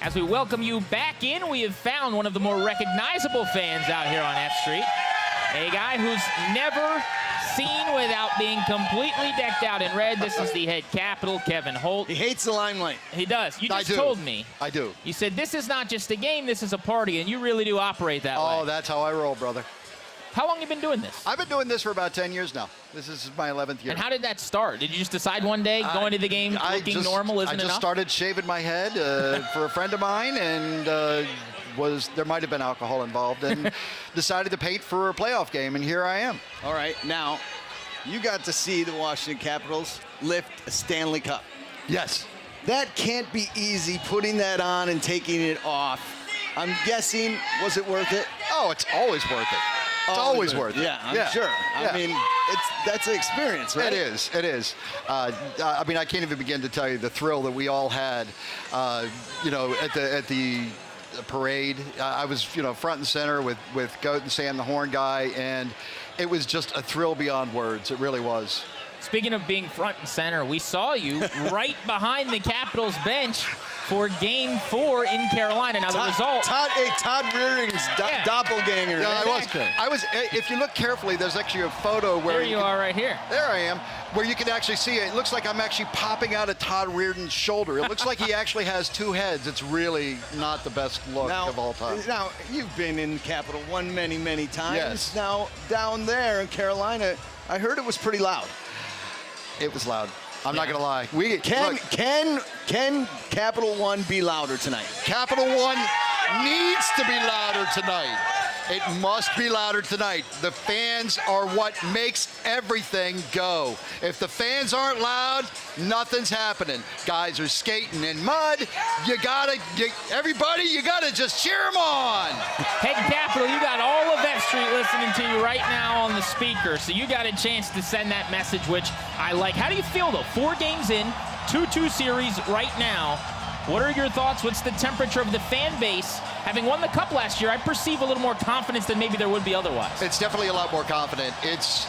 As we welcome you back in, we have found one of the more recognizable fans out here on F Street. A guy who's never seen without being completely decked out in red. This is the head Capital, Kevin Holt. He hates the limelight. He does. You just told me. I do. You said this is not just a game, this is a party, and you really do operate that way. Oh, that's how I roll, brother. How long have you been doing this? I've been doing this for about 10 years now. This is my 11th year. And how did that start? Did you just decide one day going to the game looking normal isn't enough? I just started shaving my head for a friend of mine, and there might have been alcohol involved, and decided to paint for a playoff game, and here I am. All right, now, you got to see the Washington Capitals lift a Stanley Cup. Yes. That can't be easy, putting that on and taking it off. I'm guessing, was it worth it? Oh, it's always worth it. It's always worth it. Yeah, I'm sure. I mean, that's an experience, right? It is. It is. I mean, I can't even begin to tell you the thrill that we all had. You know, at the parade, I was front and center with Goat and Sam, the horn guy, and it was just a thrill beyond words. It really was. Speaking of being front and center, we saw you right behind the Capitals bench for Game 4 in Carolina. Now, the result... Todd Rearing's doppelganger. Yeah, exactly. I was. If you look carefully, there's actually a photo where... There you are right here. There I am, where you can actually see it. It looks like I'm actually popping out of Todd Reardon's shoulder. It looks like he actually has two heads. It's really not the best look of all time. Now, you've been in the Capitol one many, many times. Yes. Now, down there in Carolina, I heard it was pretty loud. It was loud. I'm not going to lie. Can Capital One be louder tonight? Capital One needs to be louder tonight. It must be louder tonight. The fans are what makes everything go. If the fans aren't loud, nothing's happening. Guys are skating in mud. Everybody, you gotta just cheer them on. Head Capital, you got all of F Street listening to you right now on the speaker, so you got a chance to send that message, which I like. How do you feel, though? 4 games in, 2-2 series right now. What are your thoughts? What's the temperature of the fan base? Having won the Cup last year, I perceive a little more confidence than maybe there would be otherwise. It's definitely a lot more confident. It's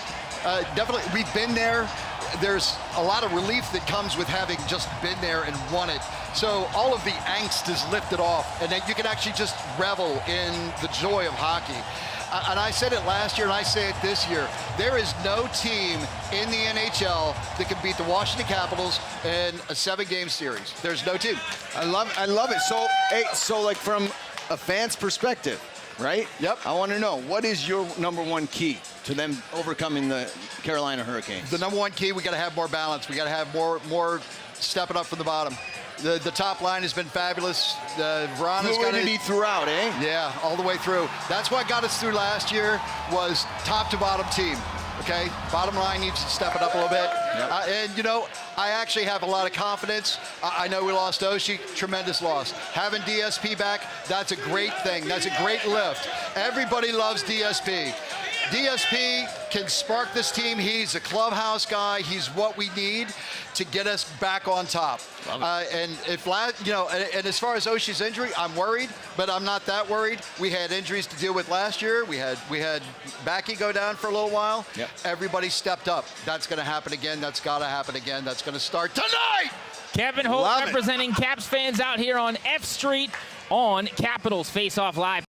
definitely, we've been there. There's a lot of relief that comes with having just been there and won it. So all of the angst is lifted off, and then you can actually just revel in the joy of hockey. And I said it last year, and I say it this year. There is no team in the NHL that can beat the Washington Capitals in a 7-game series. There's no team. I love it. So like from a fan's perspective, right? Yep. I want to know, what is your #1 key to them overcoming the Carolina Hurricanes? The #1 key, we got to have more balance. We got to have more stepping up from the bottom. The top line has been fabulous. Verana's got it throughout, eh? Yeah, all the way through. That's what got us through last year, was top to bottom team. Okay, bottom line needs to step it up a little bit. Yep. And I actually have a lot of confidence. I know we lost Oshie, tremendous loss. Having DSP back, that's a great thing. That's a great lift. Everybody loves DSP. DSP can spark this team. He's a clubhouse guy. He's what we need to get us back on top. And and as far as Oshie's injury, I'm worried, but I'm not that worried. We had injuries to deal with last year. We had Backy go down for a little while. Yep. Everybody stepped up. That's going to happen again. That's got to happen again. That's going to start tonight. Kevin Holt representing Caps fans out here on F Street on Capitals Face Off Live.